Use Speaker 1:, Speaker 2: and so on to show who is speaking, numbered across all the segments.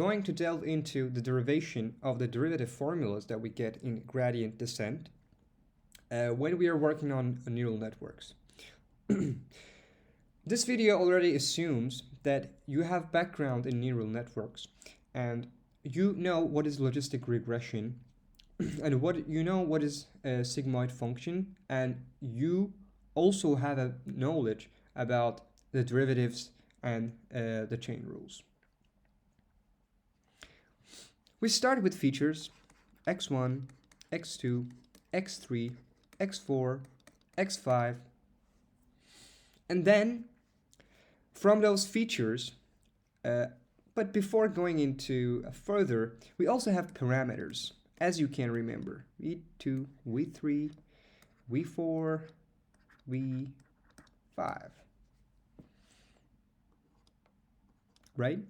Speaker 1: Going to delve into the derivation of the derivative formulas that we get in gradient descent when we are working on neural networks. This video already assumes that you have background in neural networks and you know what is logistic regression and what is a sigmoid function, and you also have a knowledge about the derivatives and the chain rules. We start with features x1, x2, x3, x4, x5, and then from those features, but before going into further, we also have parameters, as you can remember: v2, v3, v4, v5, right?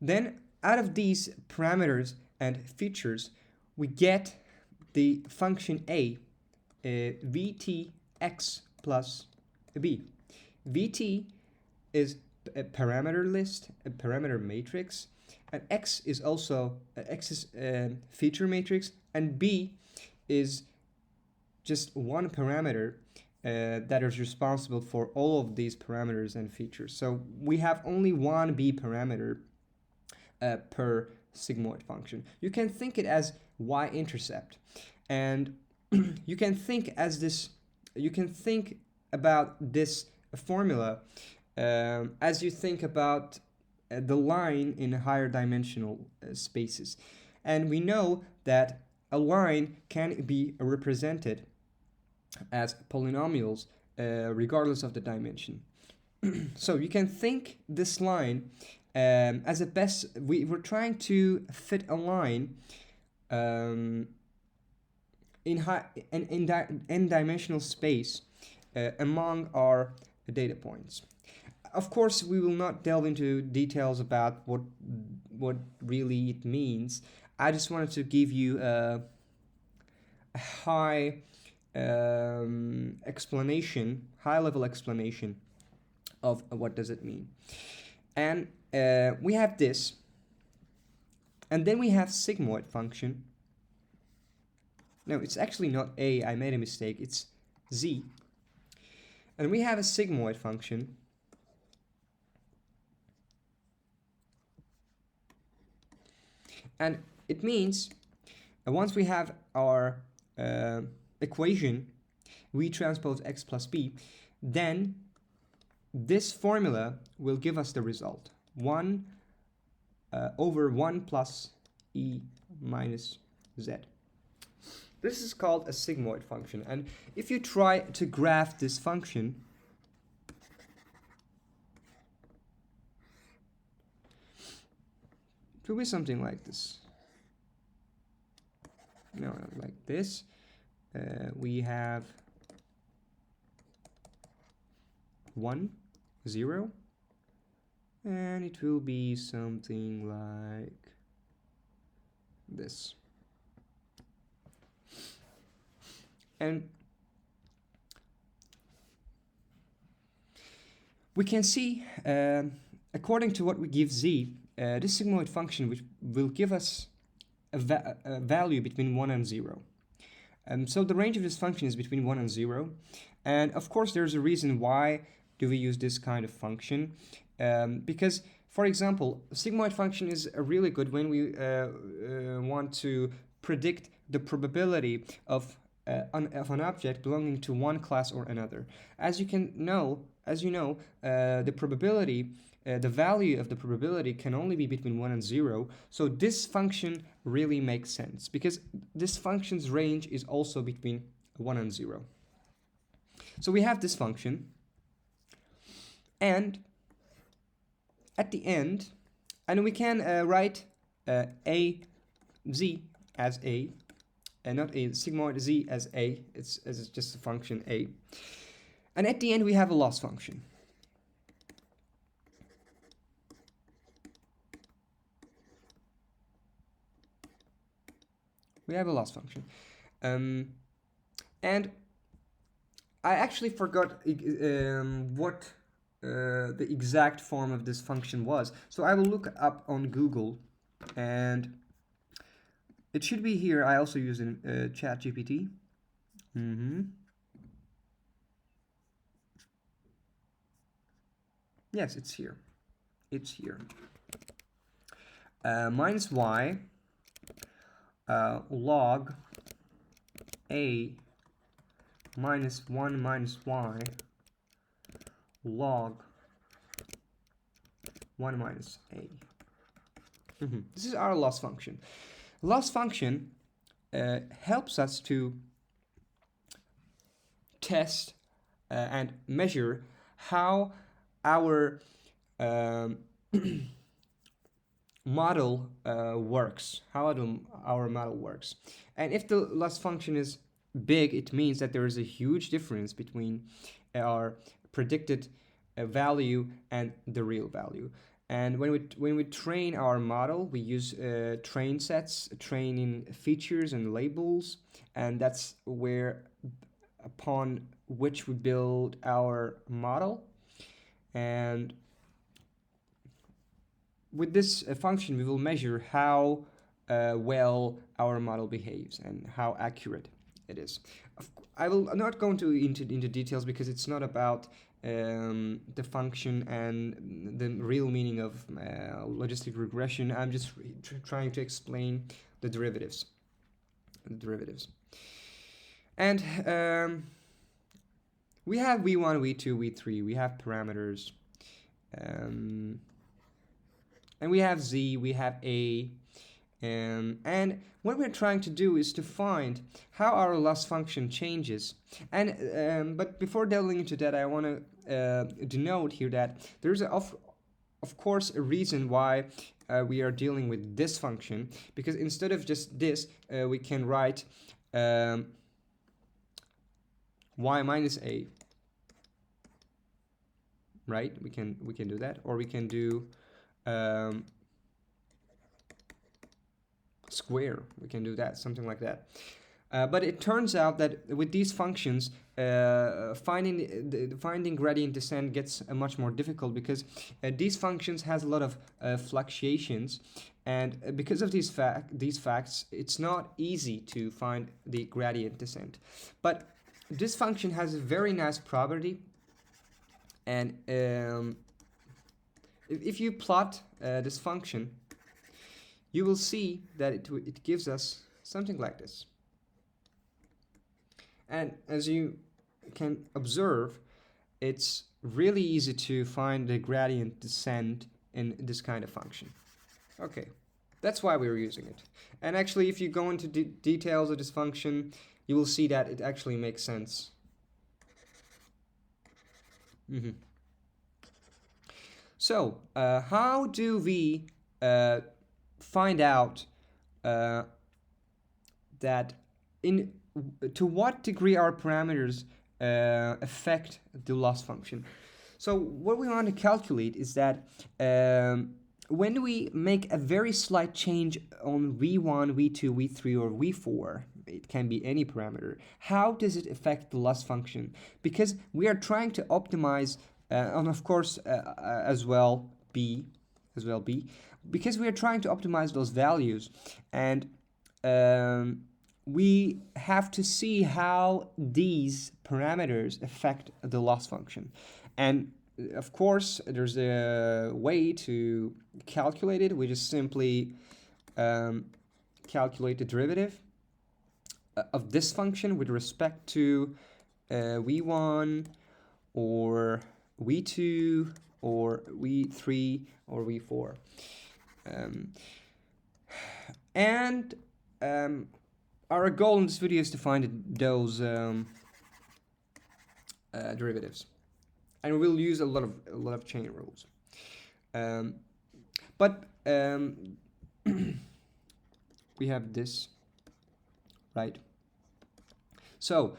Speaker 1: Then out of these parameters and features, we get the function a, vtx plus b. Vt is a parameter list, a parameter matrix, and x is also feature matrix, and b is just one parameter that is responsible for all of these parameters and features. So we have only one b parameter per sigmoid function. You can think it as y-intercept, and you can think about this formula as you think about the line in higher dimensional spaces. And we know that a line can be represented as polynomials regardless of the dimension. So you can think this line as a best, we're trying to fit a line in n-dimensional space among our data points. Of course, we will not delve into details about what really it means. I just wanted to give you a high level explanation of what does it mean. And we have this, and then we have sigmoid function. No, it's actually not a, I made a mistake, it's z. And we have a sigmoid function. And it means once we have our equation v transpose x plus b, then this formula will give us the result 1 over 1 plus e minus z. This is called a sigmoid function, and if you try to graph this function, it will be something like this. No, like this. We have 1, 0, and it will be something like this. And we can see, according to what we give z, this sigmoid function which will give us a value between 1 and 0. So the range of this function is between 1 and 0. And of course there's a reason why do we use this kind of function. Because, for example, a sigmoid function is really good when we want to predict the probability of an object belonging to one class or another. As you know, the probability, the value of the probability can only be between 1 and 0. So this function really makes sense because this function's range is also between 1 and 0. So we have this function, and at the end, and we can write a z as a, and not a sigmoid z as a, it's just a function a. And at the end we have a loss function. We have a loss function. And I actually forgot what the exact form of this function was. So I will look up on Google, and it should be here. I also use ChatGPT. Yes, it's here. It's here. Minus y log a minus 1 minus y log 1 minus a. This is our loss function. Loss function helps us to test and measure how our model works, how our model works. And if the loss function is big, it means that there is a huge difference between our predicted value and the real value. And when we train our model, we use train sets, training features and labels, and that's where upon which we build our model. And with this function, we will measure how well our model behaves and how accurate it is. I will not go into details because it's not about the function and the real meaning of logistic regression. I'm just trying to explain the derivatives. And we have v1, v2, v3. We have parameters. And we have z, we have a. And what we're trying to do is to find how our loss function changes. And but before delving into that, I want to denote here that there's of course a reason why we are dealing with this function, because instead of just this, we can write y minus a. Right? We can do that, or we can do square. We can do that, something like that. But it turns out that with these functions, finding gradient descent gets much more difficult, because these functions has a lot of fluctuations, and because of these facts, it's not easy to find the gradient descent. But this function has a very nice property, and if you plot this function, you will see that it gives us something like this. And as you can observe, it's really easy to find the gradient descent in this kind of function. Okay, that's why we're using it. And actually, if you go into details of this function, you will see that it actually makes sense. So, how do we find out that to what degree our parameters affect the loss function? So what we want to calculate is that when we make a very slight change on v1, v2, v3, or v4, it can be any parameter, how does it affect the loss function? Because we are trying to optimize, and of course as well b, because we are trying to optimize those values, and we have to see how these parameters affect the loss function. And of course, there's a way to calculate it. We just simply calculate the derivative of this function with respect to v1 or v2 or v3 or v4. Our goal in this video is to find those derivatives, and we'll use a lot of chain rules. We have this, right? So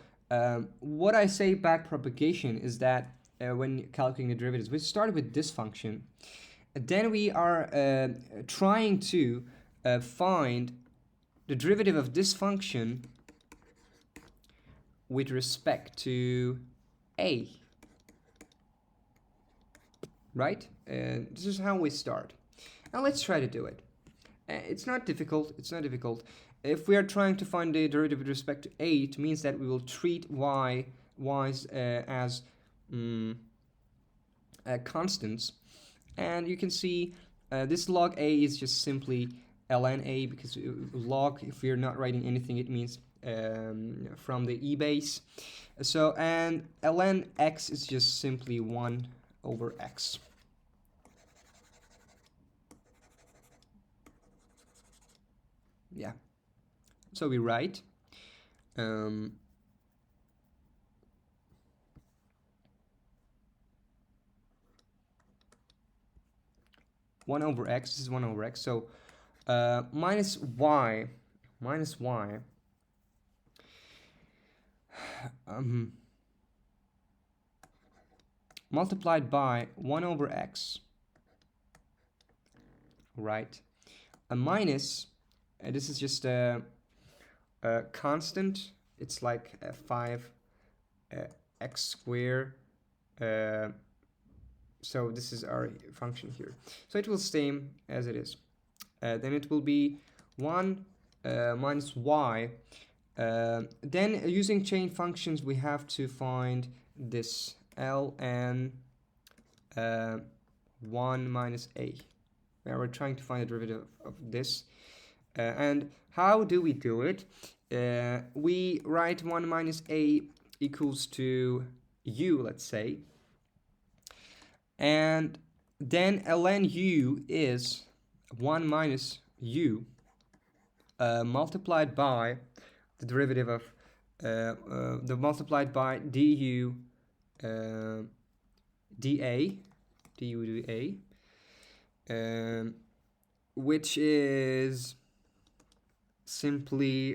Speaker 1: what I say back propagation is that when calculating the derivatives, we started with this function, then we are trying to find the derivative of this function with respect to a. right? This is how we start. Now let's try to do it. It's not difficult. It's not difficult. If we are trying to find the derivative with respect to a, it means that we will treat y's as constants. And you can see this log a is just simply ln a, because log, if we're not writing anything, it means from the e base. So, and ln x is just simply 1 over x. Yeah. So we write 1 over x, this is 1 over x, so minus y multiplied by 1 over x, right? A minus, this is just a constant, it's like 5 x squared, so this is our function here. So it will stay as it is. Then it will be 1 minus y. Then using chain functions, we have to find this ln 1 minus a. Where we're trying to find the derivative of this. And how do we do it? We write 1 minus a equals to u, let's say. And then ln u is 1 minus u multiplied by the derivative of the multiplied by du dA, which is simply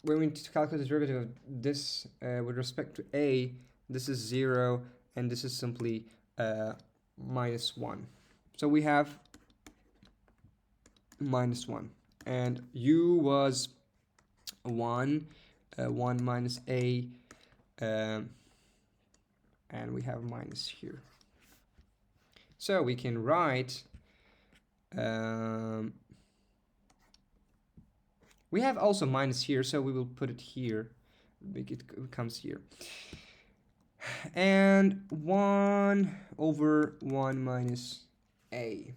Speaker 1: when we calculate the derivative of this with respect to a, this is 0, and this is simply minus 1. So we have minus 1, and u was 1, 1 minus a, and we have minus here. So we can write we have also minus here, so we will put it here, make it comes here. And 1 over 1 minus a.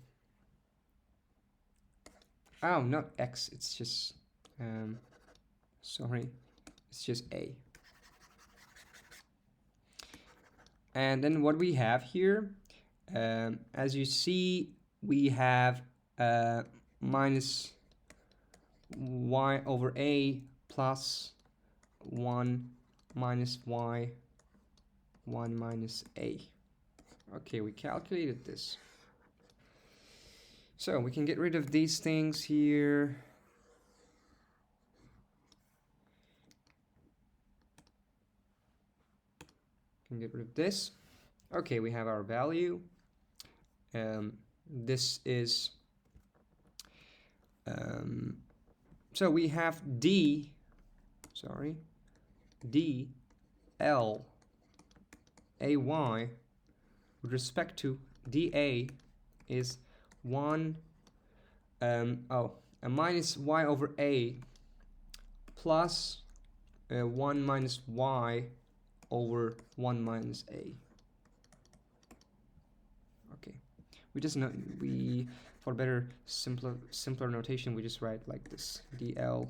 Speaker 1: Oh, not x, it's just, sorry, it's just a. And then what we have here, as you see, we have minus y over a plus 1 minus y, 1 minus a. Okay, we calculated this. So we can get rid of these things here. Can get rid of this. Okay, we have our value. This is so we have d l a y with respect to dA is 1 a minus y over a plus 1 minus y over 1 minus a. Okay, we just know, we, for better simpler notation, we just write like this: dl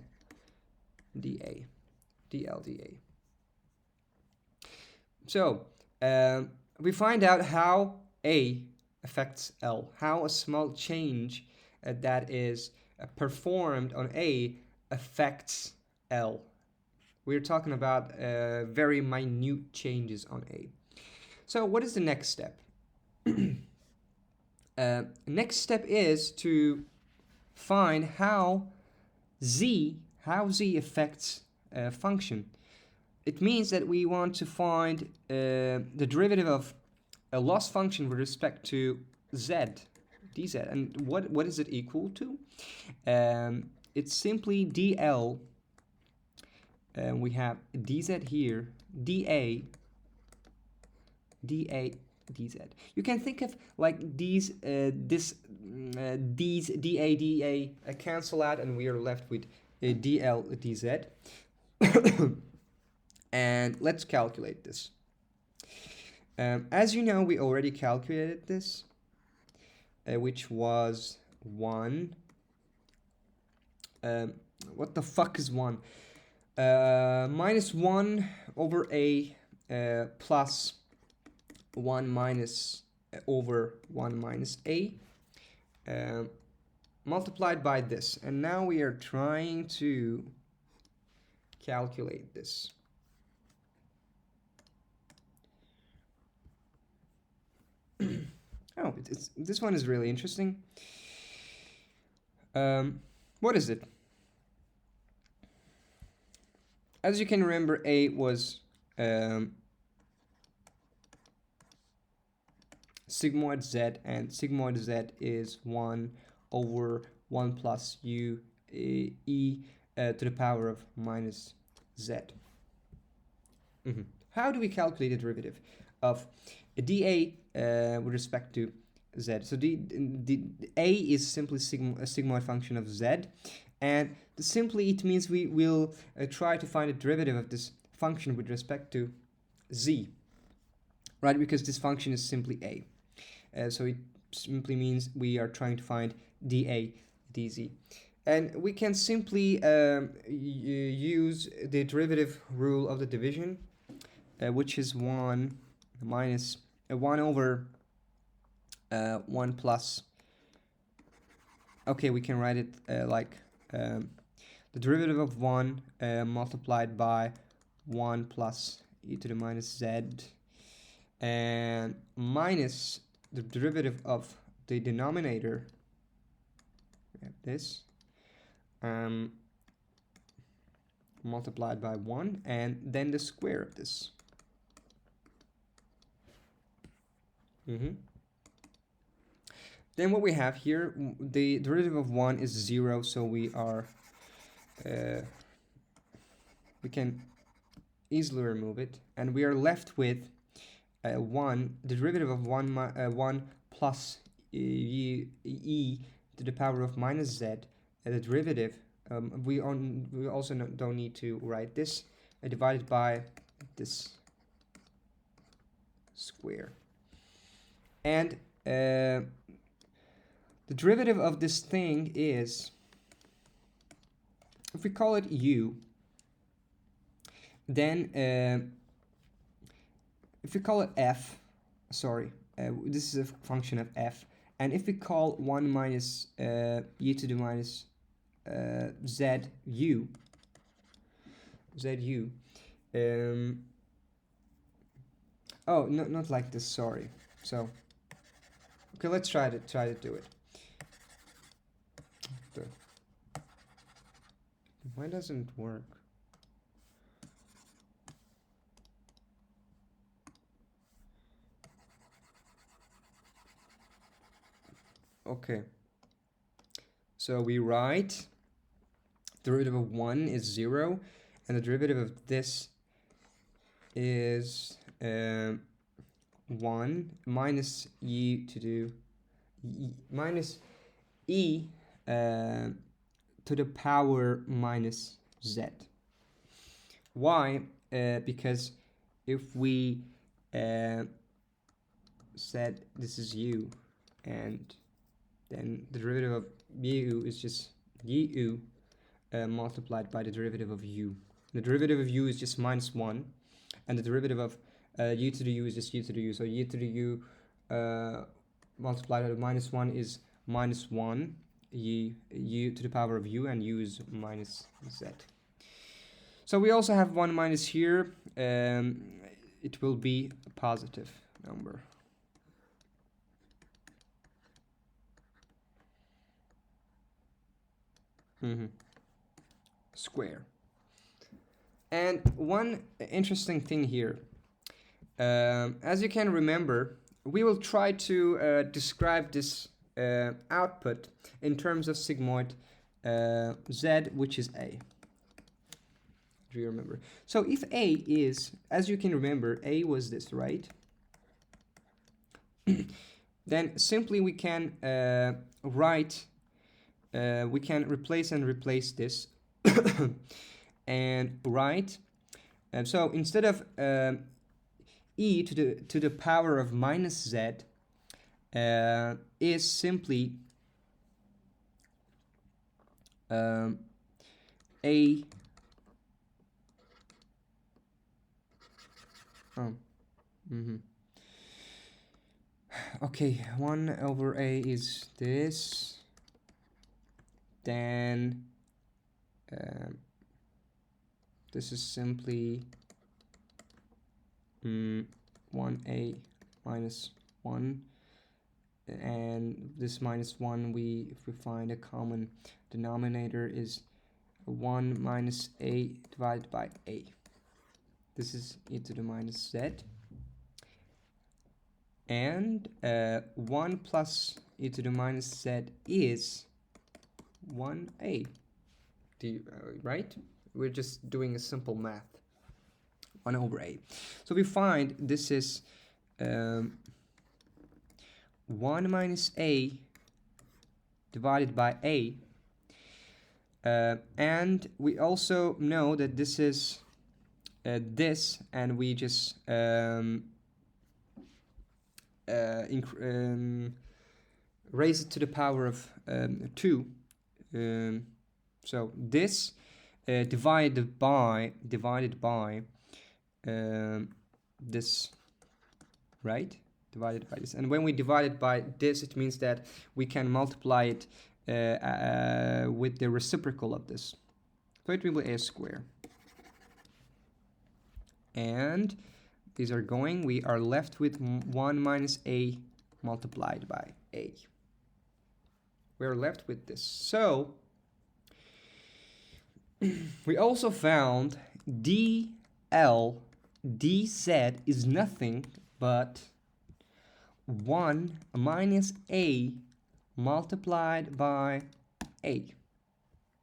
Speaker 1: dA, dl dA. So we find out how a affects L, how a small change that is performed on A affects L. We're talking about very minute changes on A. So what is the next step? Next step is to find how z affects a function. It means that we want to find the derivative of a loss function with respect to z, dz. And what is it equal to? It's simply dl, we have dz here, dA dA dz. You can think of like these these dA cancel out, and we are left with dL dz. And let's calculate this. As you know, we already calculated this, which was 1. What the fuck is 1? Minus 1 over a plus 1 minus over 1 minus a multiplied by this. And now we are trying to calculate this. Oh, this one is really interesting. What is it? As you can remember, a was sigmoid z, and sigmoid z is 1 over 1 plus u e to the power of minus z. How do we calculate the derivative of dA with respect to z? So the a is simply a sigmoid function of z, and simply it means we will try to find a derivative of this function with respect to z, right? Because this function is simply a. So it simply means we are trying to find dA dz. And we can simply use the derivative rule of the division, which is 1 minus 1 over 1 plus. Okay, we can write it like the derivative of 1 multiplied by 1 plus e to the minus z, and minus the derivative of the denominator. We have this multiplied by 1, and then the square of this. Then what we have here, the derivative of 1 is 0, so we can easily remove it, and we are left with 1, the derivative of 1 plus e to the power of minus z, the derivative, we also don't need to write this, divided by this square. And the derivative of this thing is, if we call it u, then if we call it f, sorry, this is a function of f, and if we call 1 minus e to the minus zu, oh, no, not like this, sorry. So okay, let's try to do it. Why doesn't it work? Okay, so we write derivative of 1 is 0, and the derivative of this is 1 minus e to the minus e to the power minus z. Why? Because if we said this is u, and then the derivative of u is just u multiplied by the derivative of u. The derivative of u is just minus 1, and the derivative of u to the u is just u to the u. So u to the u multiplied by minus 1 is minus 1 u to the power of u, and u is minus z. So we also have 1 minus here. It will be a positive number. Square. And one interesting thing here, as you can remember, we will try to describe this output in terms of sigmoid z, which is a. Do you remember? So if a is, as you can remember, a was this, right? then simply we can we can replace this and write. So instead of e to the power of minus z is simply a okay, 1 over a is this, then this is simply 1a minus 1, and this minus 1, if we find a common denominator, is 1 minus a divided by a. This is e to the minus z, and 1 plus e to the minus z is 1a. Right? We're just doing a simple math. 1 over a. So we find this is 1 minus a divided by a. And we also know that this is this, and we just raise it to the power of 2. So this divided by this, right? Divided by this, and when we divide it by this, it means that we can multiply it with the reciprocal of this. So it will be a square. And these are going, we are left with 1 minus a multiplied by a. We're left with this. So we also found dl dz is nothing but 1 minus a multiplied by a.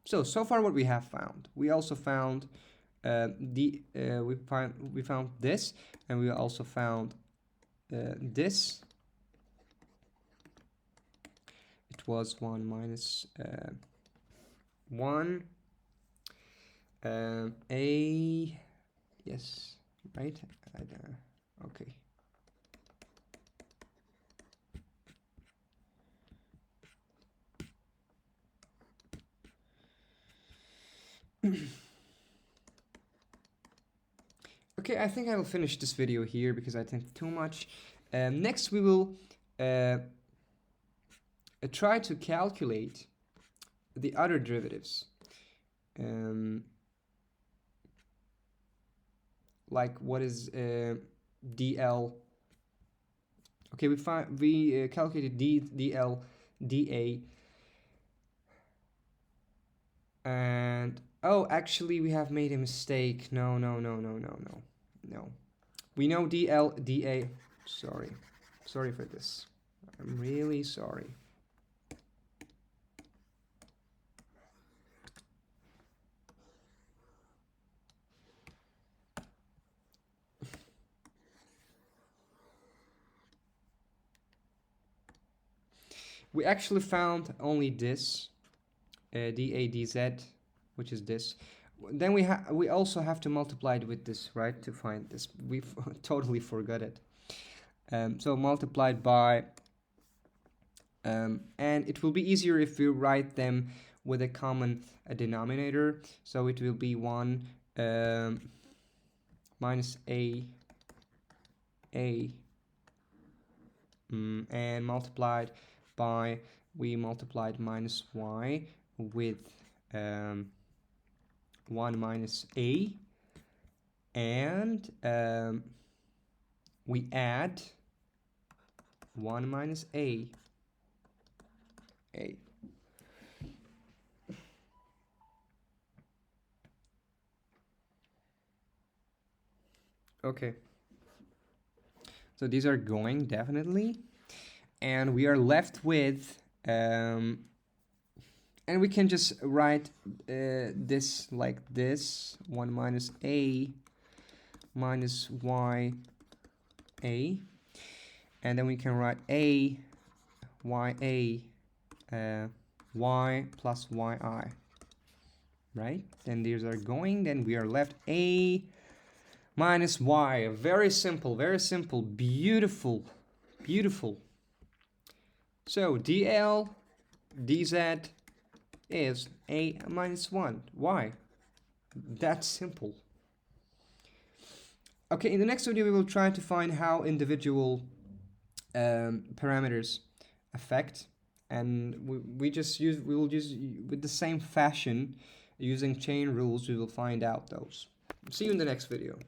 Speaker 1: So far what we have found. We also found we found this, and we also found this. It was 1 minus 1 a, yes, right? Okay. Okay, I think I will finish this video here because I think too much. Next we will try to calculate the other derivatives. Like what is dl? Okay, we calculated dl dA, and oh, actually we have made a mistake. No. We know dl dA. Sorry for this. I'm really sorry. We actually found only this, dA dz, which is this. Then we also have to multiply it with this, right, to find this. We totally forgot it. So multiplied by, and it will be easier if we write them with a common denominator. So it will be 1 minus a and multiplied by, we multiplied minus y with 1 minus a, and we add 1 minus a. Okay, so these are going definitely, and we are left with and we can just write this like this: 1 minus a minus y a, and then we can write a y plus yi, right? Then these are going, then we are left a minus y. Very simple, beautiful, beautiful. So dl dz is a minus 1. Why? That's simple. Okay, in the next video we will try to find how individual parameters affect, and we will just with the same fashion, using chain rules, we will find out those. See you in the next video.